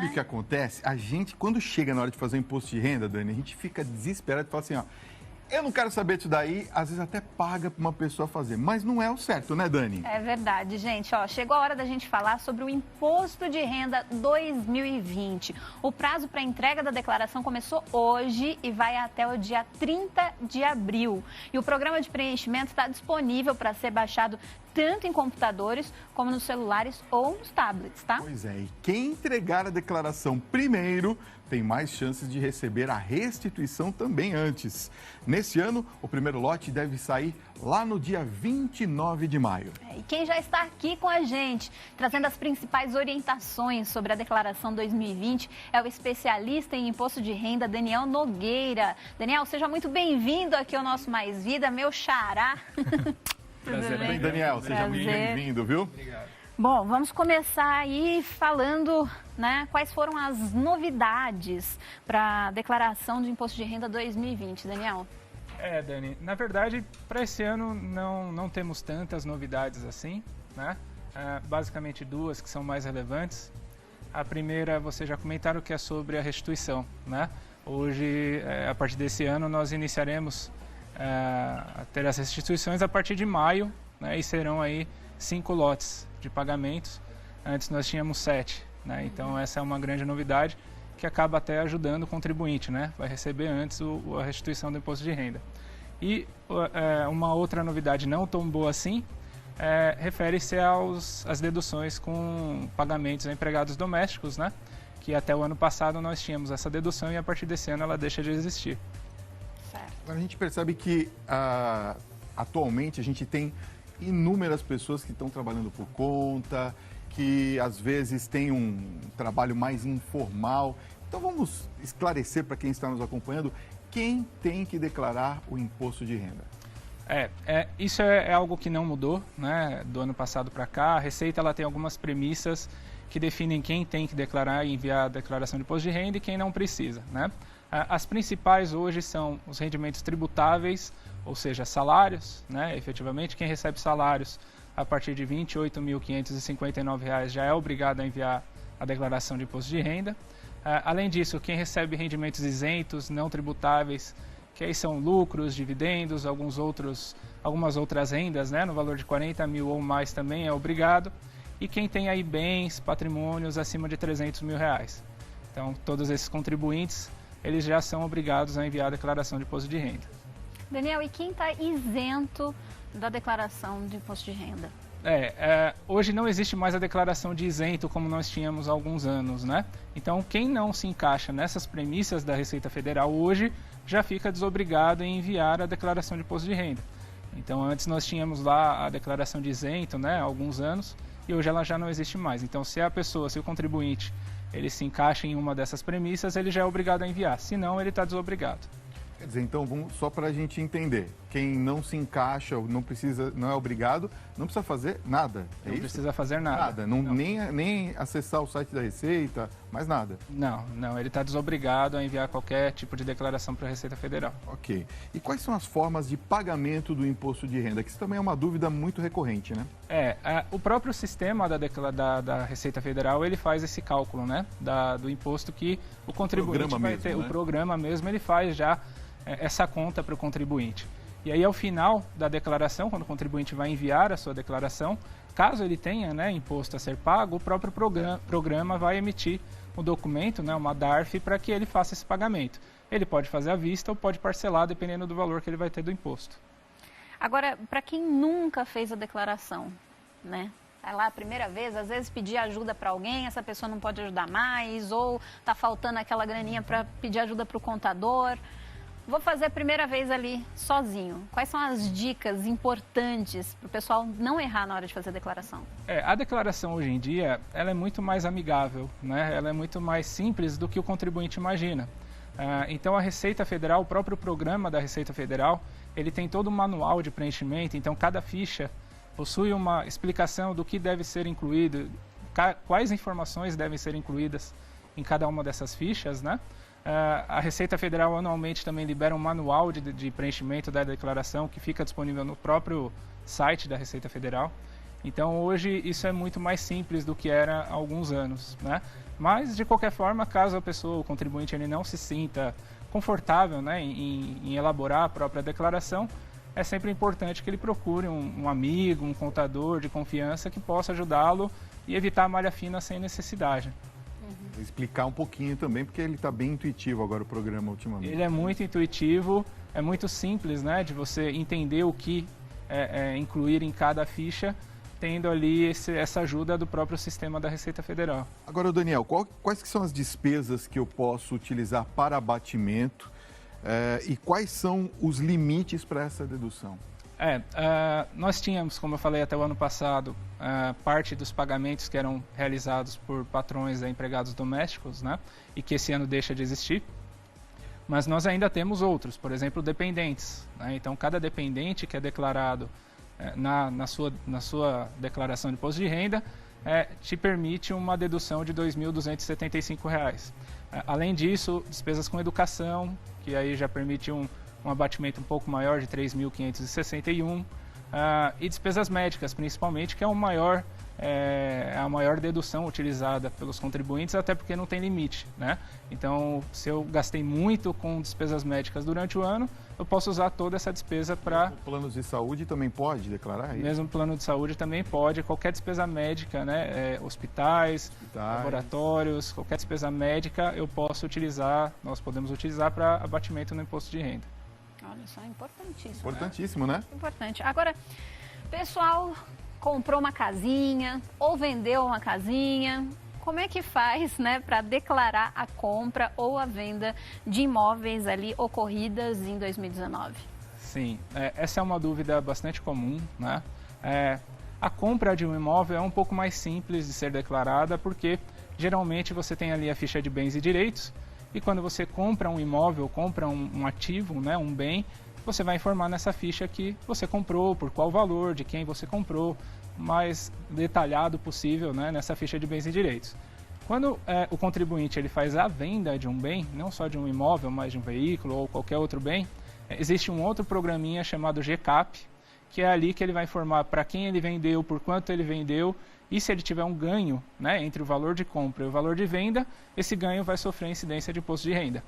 sabe o que acontece? A gente, quando chega na hora de fazer o imposto de renda, Dani, a gente fica desesperado e fala assim, ó, eu não quero saber disso daí, às vezes até paga para uma pessoa fazer, mas não é o certo, né, Dani? É verdade, gente. Ó, chegou a hora da gente falar sobre o Imposto de Renda 2020. O prazo para entrega da declaração começou hoje e vai até o dia 30 de abril. E o programa de preenchimento está disponível para ser baixado tanto em computadores como nos celulares ou nos tablets, tá? Pois é, e quem entregar a declaração primeiro tem mais chances de receber a restituição também antes. Nesse ano, o primeiro lote deve sair lá no dia 29 de maio. E quem já está aqui com a gente, trazendo as principais orientações sobre a declaração 2020, é o especialista em imposto de renda, Daniel Nogueira. Daniel, seja muito bem-vindo aqui ao nosso Mais Vida, meu xará. Prazer, bem, Daniel, seja muito bem-vindo, viu? Obrigado. Bom, vamos começar aí falando, né, quais foram as novidades para a declaração do Imposto de Renda 2020, Daniel. Dani, na verdade, para esse ano não temos tantas novidades assim, né? Basicamente duas que são mais relevantes. A primeira, vocês já comentaram, que é sobre a restituição, né? Hoje, a partir desse ano, nós iniciaremos a ter as restituições a partir de maio, né? E serão aí 5 lotes de pagamentos. Antes nós tínhamos 7, né? Então essa é uma grande novidade que acaba até ajudando o contribuinte, né? Vai receber antes a restituição do imposto de renda. E uma outra novidade não tão boa assim refere-se às deduções com pagamentos a empregados domésticos, né? Que até o ano passado nós tínhamos essa dedução e a partir desse ano ela deixa de existir. A gente percebe que atualmente a gente tem inúmeras pessoas que estão trabalhando por conta, que às vezes têm um trabalho mais informal. Então vamos esclarecer para quem está nos acompanhando quem tem que declarar o imposto de renda. Isso é algo que não mudou, né, do ano passado para cá. A Receita ela tem algumas premissas que definem quem tem que declarar e enviar a declaração de imposto de renda e quem não precisa, né? As principais hoje são os rendimentos tributáveis, ou seja, salários, né? Efetivamente, quem recebe salários a partir de R$ 28.559 já é obrigado a enviar a declaração de imposto de renda. Além disso, quem recebe rendimentos isentos, não tributáveis, que aí são lucros, dividendos, algumas outras rendas, né? No valor de 40 mil ou mais também é obrigado. E quem tem aí bens, patrimônios acima de 300 mil reais. Então, todos esses contribuintes, eles já são obrigados a enviar a declaração de imposto de renda. Daniel, e quem está isento da declaração de imposto de renda? Hoje não existe mais a declaração de isento como nós tínhamos há alguns anos, né? Então, quem não se encaixa nessas premissas da Receita Federal hoje já fica desobrigado em enviar a declaração de imposto de renda. Então, antes nós tínhamos lá a declaração de isento, né, há alguns anos, e hoje ela já não existe mais. Então, se o contribuinte, ele se encaixa em uma dessas premissas, ele já é obrigado a enviar, senão ele está desobrigado. Quer dizer, então, só para a gente entender, quem não se encaixa, não é obrigado, não precisa fazer nada, é não isso? precisa fazer nada. Não. Nem acessar o site da Receita, mais nada? Não, ele está desobrigado a enviar qualquer tipo de declaração para a Receita Federal. Ok. E quais são as formas de pagamento do imposto de renda? Que isso também é uma dúvida muito recorrente, né? O próprio sistema da Receita Federal, ele faz esse cálculo, né? Do imposto que o contribuinte vai ter. Né? O programa mesmo, ele faz já essa conta para o contribuinte. E aí, ao final da declaração, quando o contribuinte vai enviar a sua declaração, caso ele tenha, né, imposto a ser pago, o próprio programa vai emitir um documento, né, uma DARF, para que ele faça esse pagamento. Ele pode fazer à vista ou pode parcelar, dependendo do valor que ele vai ter do imposto. Agora, para quem nunca fez a declaração, né? Vai lá a primeira vez, às vezes pedir ajuda para alguém, essa pessoa não pode ajudar mais, ou está faltando aquela graninha para pedir ajuda para o contador. Vou fazer a primeira vez ali sozinho. Quais são as dicas importantes para o pessoal não errar na hora de fazer a declaração? A declaração hoje em dia, ela é muito mais amigável, né? Ela é muito mais simples do que o contribuinte imagina. Então a Receita Federal, o próprio programa da Receita Federal, ele tem todo um manual de preenchimento, então cada ficha possui uma explicação do que deve ser incluído, quais informações devem ser incluídas em cada uma dessas fichas, né? A Receita Federal anualmente também libera um manual de preenchimento da declaração que fica disponível no próprio site da Receita Federal. Então hoje isso é muito mais simples do que era há alguns anos, né? Mas de qualquer forma, caso a pessoa, o contribuinte, ele não se sinta confortável, né, em elaborar a própria declaração, é sempre importante que ele procure um amigo, um contador de confiança que possa ajudá-lo e evitar a malha fina sem necessidade. Vou explicar um pouquinho também, porque ele está bem intuitivo agora o programa ultimamente. Ele é muito intuitivo, é muito simples, né, de você entender o que incluir em cada ficha, tendo ali essa ajuda do próprio sistema da Receita Federal. Agora, Daniel, quais que são as despesas que eu posso utilizar para abatimento e quais são os limites para essa dedução? Nós tínhamos, como eu falei até o ano passado, parte dos pagamentos que eram realizados por patrões a empregados domésticos, né, e que esse ano deixa de existir. Mas nós ainda temos outros, por exemplo, dependentes, né? Então, cada dependente que é declarado na sua declaração de imposto de renda te permite uma dedução de R$ 2.275. Além disso, despesas com educação, que aí já permite um abatimento um pouco maior de R$ 3.561, e despesas médicas, principalmente, que é a maior dedução utilizada pelos contribuintes, até porque não tem limite, né? Então, se eu gastei muito com despesas médicas durante o ano, eu posso usar toda essa despesa para... Planos de saúde também pode declarar isso? Mesmo plano de saúde também pode, qualquer despesa médica, né? Hospitais, laboratórios, qualquer despesa médica nós podemos utilizar para abatimento no imposto de renda. Olha só, importantíssimo. Importantíssimo, né? Importante. Agora, pessoal comprou uma casinha ou vendeu uma casinha, como é que faz, né, para declarar a compra ou a venda de imóveis ali ocorridas em 2019? Sim, essa é uma dúvida bastante comum, né? A compra de um imóvel é um pouco mais simples de ser declarada porque geralmente você tem ali a ficha de bens e direitos e quando você compra um imóvel, compra um ativo, né, um bem, você vai informar nessa ficha que você comprou, por qual valor, de quem você comprou, mais detalhado possível, né, nessa ficha de bens e direitos. Quando o contribuinte ele faz a venda de um bem, não só de um imóvel, mas de um veículo ou qualquer outro bem, existe um outro programinha chamado GCAP, que é ali que ele vai informar para quem ele vendeu, por quanto ele vendeu, e se ele tiver um ganho, né, entre o valor de compra e o valor de venda, esse ganho vai sofrer incidência de imposto de renda.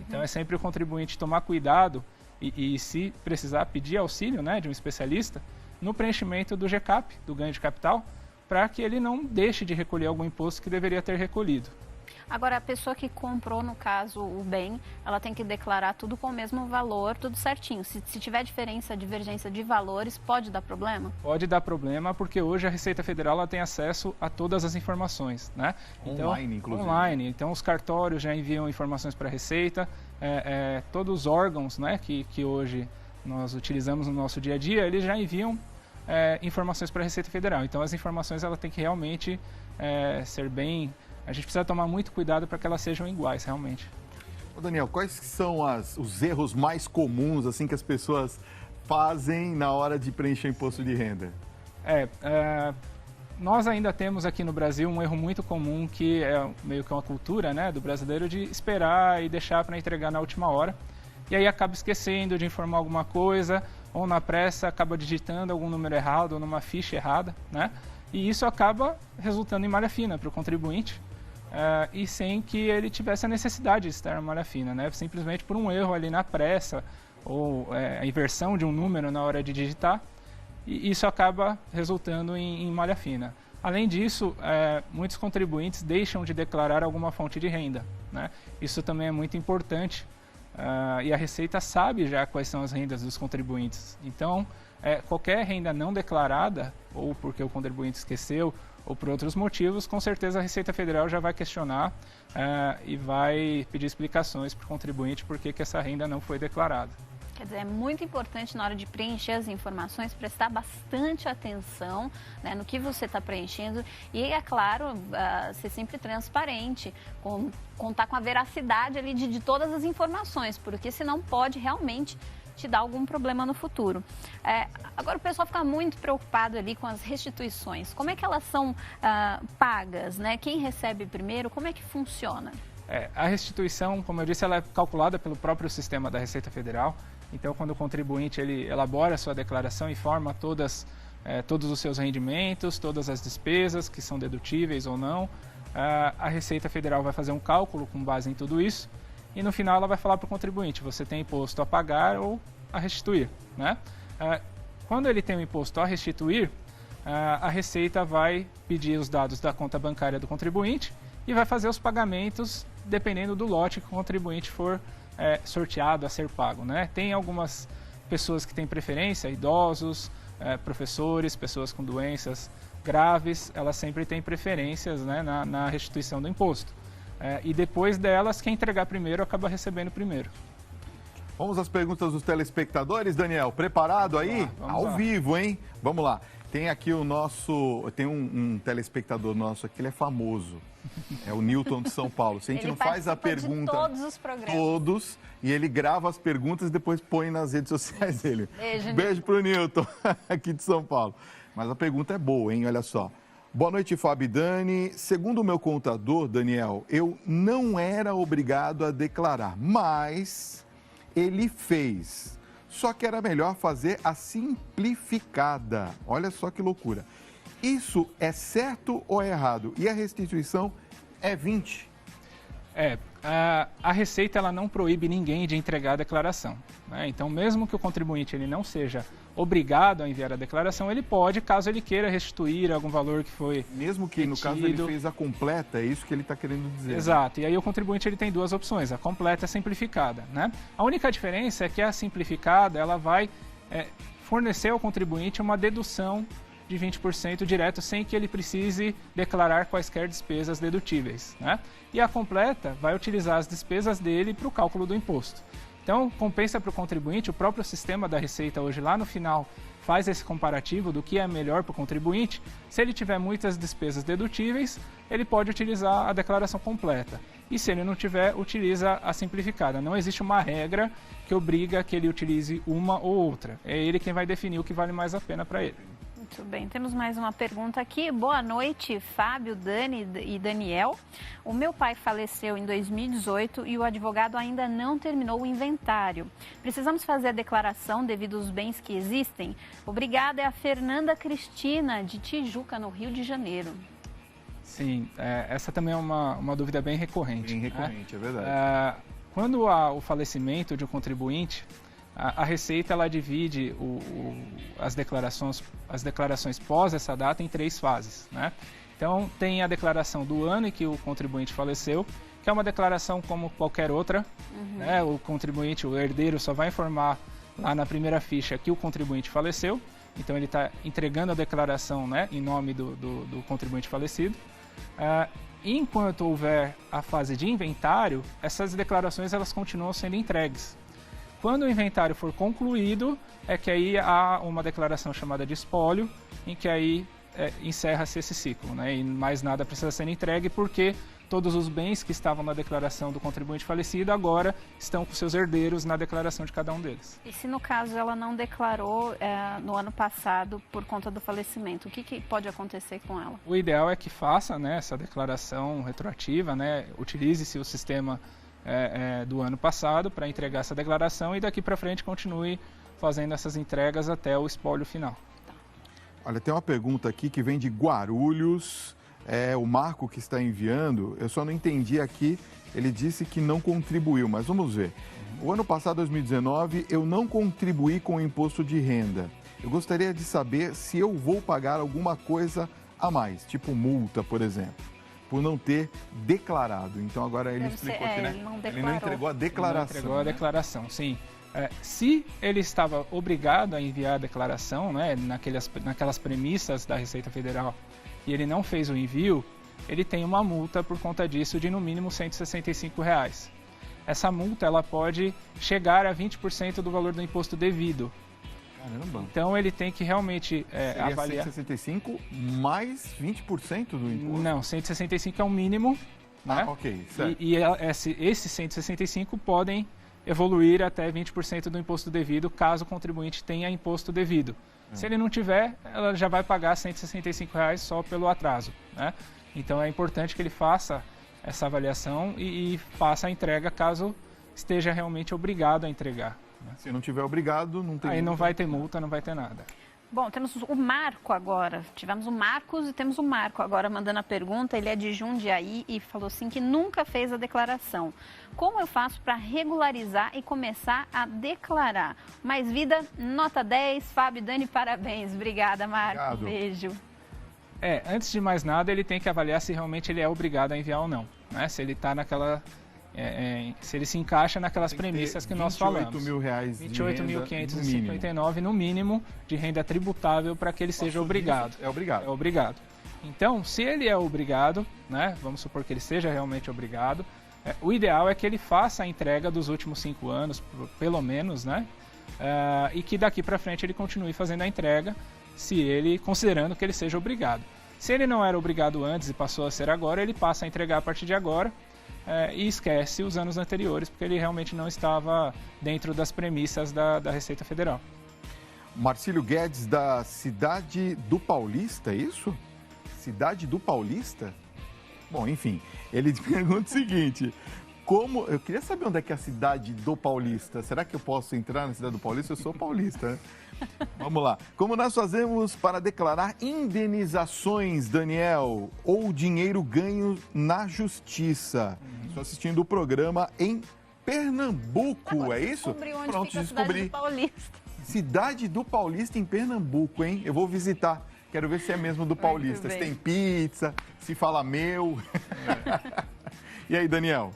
Então é sempre o contribuinte tomar cuidado e se precisar pedir auxílio, né, de um especialista no preenchimento do GCAP, do ganho de capital, para que ele não deixe de recolher algum imposto que deveria ter recolhido. Agora, a pessoa que comprou, no caso, o bem, ela tem que declarar tudo com o mesmo valor, tudo certinho. Se tiver divergência de valores, pode dar problema? Pode dar problema, porque hoje a Receita Federal ela tem acesso a todas as informações, né? Online, inclusive. Online. Então, os cartórios já enviam informações para a Receita, todos os órgãos, né, que hoje nós utilizamos no nosso dia a dia, eles já enviam informações para a Receita Federal. Então, as informações ela tem que realmente ser bem... A gente precisa tomar muito cuidado para que elas sejam iguais, realmente. Ô Daniel, quais são os erros mais comuns assim que as pessoas fazem na hora de preencher imposto de renda? Nós ainda temos aqui no Brasil um erro muito comum que é meio que uma cultura, né, do brasileiro de esperar e deixar para entregar na última hora. E aí acaba esquecendo de informar alguma coisa ou na pressa acaba digitando algum número errado ou numa ficha errada, né? E isso acaba resultando em malha fina para o contribuinte. E sem que ele tivesse a necessidade de estar na malha fina, né? Simplesmente por um erro ali na pressa ou a inversão de um número na hora de digitar, e isso acaba resultando em malha fina. Além disso, muitos contribuintes deixam de declarar alguma fonte de renda, né? Isso também é muito importante e a Receita sabe já quais são as rendas dos contribuintes. Então, qualquer renda não declarada, ou porque o contribuinte esqueceu, ou por outros motivos, com certeza a Receita Federal já vai questionar e vai pedir explicações para o contribuinte por que essa renda não foi declarada. Quer dizer, é muito importante na hora de preencher as informações, prestar bastante atenção, né, no que você está preenchendo e, é claro, ser sempre transparente, contar com a veracidade ali de todas as informações, porque senão pode realmente te dar algum problema no futuro. Agora o pessoal fica muito preocupado ali com as restituições. Como é que elas são pagas, né? Quem recebe primeiro? Como é que funciona? A restituição, como eu disse, ela é calculada pelo próprio sistema da Receita Federal. Então, quando o contribuinte ele elabora a sua declaração e informa todas todos os seus rendimentos, todas as despesas que são dedutíveis ou não. A Receita Federal vai fazer um cálculo com base em tudo isso e no final ela vai falar para o contribuinte, você tem imposto a pagar ou a restituir, né? Quando ele tem o imposto a restituir, a Receita vai pedir os dados da conta bancária do contribuinte e vai fazer os pagamentos dependendo do lote que o contribuinte for sorteado a ser pago, né? Tem algumas pessoas que têm preferência, idosos, professores, pessoas com doenças graves, elas sempre têm preferências, né, na restituição do imposto. E depois delas, quem entregar primeiro acaba recebendo primeiro. Vamos às perguntas dos telespectadores, Daniel. Preparado aí? Vamos lá. Vivo, hein? Vamos lá. Tem aqui o nosso... Tem um telespectador nosso aqui, ele é famoso. É o Newton de São Paulo. Se a gente Ele não faz a participa pergunta... de todos os programas. Todos. E ele grava as perguntas e depois põe nas redes sociais dele. Beijo pro Newton, aqui de São Paulo. Mas a pergunta é boa, hein? Olha só. Boa noite, Fábio e Dani. Segundo o meu contador, Daniel, eu não era obrigado a declarar, mas ele fez. Só que era melhor fazer a simplificada. Olha só que loucura. Isso é certo ou é errado? E a restituição é 20? A Receita ela não proíbe ninguém de entregar a declaração, né? Então, mesmo que o contribuinte ele não seja obrigado a enviar a declaração, ele pode, caso ele queira restituir algum valor que foi mesmo que, no caso, ele fez a completa, é isso que ele está querendo dizer. Exato. Né? E aí o contribuinte ele tem duas opções, a completa e a simplificada, né? A única diferença é que a simplificada ela vai fornecer ao contribuinte uma dedução de 20% direto, sem que ele precise declarar quaisquer despesas dedutíveis, né? E a completa vai utilizar as despesas dele para o cálculo do imposto. Então, compensa para o contribuinte, o próprio sistema da Receita hoje lá no final faz esse comparativo do que é melhor para o contribuinte. Se ele tiver muitas despesas dedutíveis, ele pode utilizar a declaração completa. E se ele não tiver, utiliza a simplificada. Não existe uma regra que obriga que ele utilize uma ou outra. É ele quem vai definir o que vale mais a pena para ele. Muito bem, temos mais uma pergunta aqui. Boa noite, Fábio, Dani e Daniel. O meu pai faleceu em 2018 e o advogado ainda não terminou o inventário. Precisamos fazer a declaração devido aos bens que existem? Obrigada, é a Fernanda Cristina, de Tijuca, no Rio de Janeiro. Sim, essa também é uma dúvida bem recorrente. Bem recorrente, né? É verdade. Quando há o falecimento de um contribuinte, a Receita ela divide as declarações pós essa data em 3 fases, né? Então, tem a declaração do ano em que o contribuinte faleceu, que é uma declaração como qualquer outra, né? O contribuinte, o herdeiro, só vai informar lá na primeira ficha que o contribuinte faleceu, então ele está entregando a declaração, né, em nome do contribuinte falecido. Enquanto houver a fase de inventário, essas declarações elas continuam sendo entregues. Quando o inventário for concluído, é que aí há uma declaração chamada de espólio, em que aí encerra-se esse ciclo, né? E mais nada precisa ser entregue, porque todos os bens que estavam na declaração do contribuinte falecido agora estão com seus herdeiros na declaração de cada um deles. E se no caso ela não declarou no ano passado por conta do falecimento, o que pode acontecer com ela? O ideal é que faça, né, essa declaração retroativa, né? Utilize-se o sistema do ano passado para entregar essa declaração e daqui para frente continue fazendo essas entregas até o espólio final. Olha, tem uma pergunta aqui que vem de Guarulhos, o Marco que está enviando, eu só não entendi aqui, ele disse que não contribuiu, mas vamos ver. O ano passado, 2019, eu não contribuí com o imposto de renda. Eu gostaria de saber se eu vou pagar alguma coisa a mais, tipo multa, por exemplo, por não ter declarado. Então agora ele explicou aqui, né? Ele não entregou a declaração. Não entregou a declaração, sim. Se ele estava obrigado a enviar a declaração, né, naquelas premissas da Receita Federal, e ele não fez o envio, ele tem uma multa por conta disso de no mínimo R$ 165. Essa multa ela pode chegar a 20% do valor do imposto devido. Caramba. Então ele tem que realmente avaliar. 165 mais 20% do imposto? Não, 165 é o mínimo. Né? Ok, certo. E esses 165 podem evoluir até 20% do imposto devido, caso o contribuinte tenha imposto devido. Se ele não tiver, ela já vai pagar R$ 165 só pelo atraso, né? Então é importante que ele faça essa avaliação e faça a entrega caso esteja realmente obrigado a entregar. Se não tiver obrigado, não tem Aí multa. não vai ter multa, não vai ter nada. Bom, temos o Marco agora. Tivemos o Marcos e temos o Marco agora mandando a pergunta. Ele é de Jundiaí e falou assim que nunca fez a declaração. Como eu faço para regularizar e começar a declarar? Mais vida, nota 10. Fábio e Dani, parabéns. Obrigada, Marco. Obrigado. Beijo. Antes de mais nada, ele tem que avaliar se realmente ele é obrigado a enviar ou não, né? Se ele está naquela... se ele se encaixa naquelas premissas que nós falamos. R$28.559 no mínimo de renda tributável para que ele seja obrigado. É obrigado. É obrigado. Então, se ele é obrigado, né, vamos supor que ele seja realmente obrigado, o ideal é que ele faça a entrega dos últimos 5 anos, pelo menos, né, e que daqui para frente ele continue fazendo a entrega, se ele considerando que ele seja obrigado. Se ele não era obrigado antes e passou a ser agora, ele passa a entregar a partir de agora. E esquece os anos anteriores, porque ele realmente não estava dentro das premissas da Receita Federal. Marcílio Guedes, da Cidade do Paulista, é isso? Cidade do Paulista? Bom, enfim, ele pergunta o seguinte: eu queria saber onde é que é a Cidade do Paulista. Será que eu posso entrar na Cidade do Paulista? Eu sou paulista, né? Vamos lá. Como nós fazemos para declarar indenizações, Daniel, ou dinheiro ganho na justiça? Estou assistindo o programa em Pernambuco, é isso? Onde Pronto, fica a descobri. Cidade do Paulista. Cidade do Paulista em Pernambuco, hein? Eu vou visitar. Quero ver se é mesmo do Paulista. Se tem pizza, se fala meu. E aí, Daniel?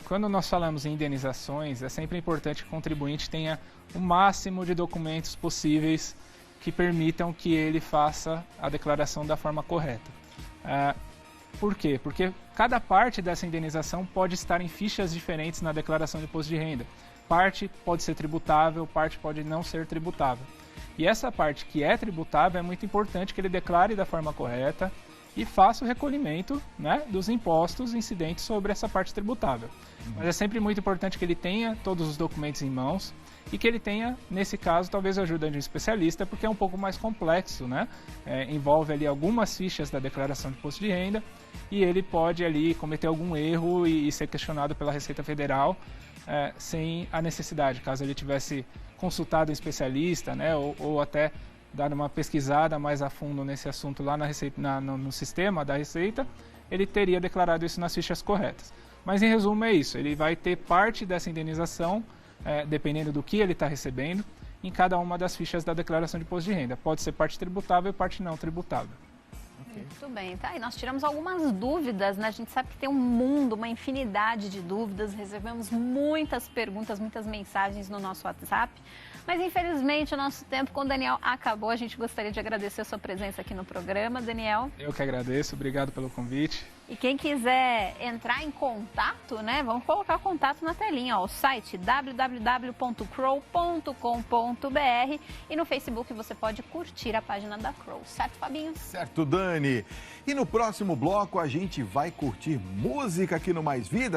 Quando nós falamos em indenizações, é sempre importante que o contribuinte tenha o máximo de documentos possíveis que permitam que ele faça a declaração da forma correta. Por quê? Porque cada parte dessa indenização pode estar em fichas diferentes na declaração de imposto de renda. Parte pode ser tributável, parte pode não ser tributável. E essa parte que é tributável é muito importante que ele declare da forma correta e faça o recolhimento, né, dos impostos incidentes sobre essa parte tributável. Mas é sempre muito importante que ele tenha todos os documentos em mãos e que ele tenha, nesse caso, talvez a ajuda de um especialista, porque é um pouco mais complexo, né? Envolve ali algumas fichas da declaração de imposto de renda e ele pode ali cometer algum erro e ser questionado pela Receita Federal sem a necessidade, caso ele tivesse consultado um especialista, né, ou até dado uma pesquisada mais a fundo nesse assunto lá na Receita, no sistema da Receita, ele teria declarado isso nas fichas corretas. Mas em resumo é isso, ele vai ter parte dessa indenização, dependendo do que ele está recebendo, em cada uma das fichas da declaração de imposto de renda. Pode ser parte tributável e parte não tributável. Muito bem, tá? E nós tiramos algumas dúvidas, né? A gente sabe que tem um mundo, uma infinidade de dúvidas, recebemos muitas perguntas, muitas mensagens no nosso WhatsApp. Mas, infelizmente, o nosso tempo com o Daniel acabou. A gente gostaria de agradecer a sua presença aqui no programa, Daniel. Eu que agradeço, obrigado pelo convite. E quem quiser entrar em contato, né, vamos colocar o contato na telinha, ó, o site www.crow.com.br e no Facebook você pode curtir a página da Crow. Certo, Fabinho? Certo, Dani. E no próximo bloco a gente vai curtir música aqui no Mais Vida.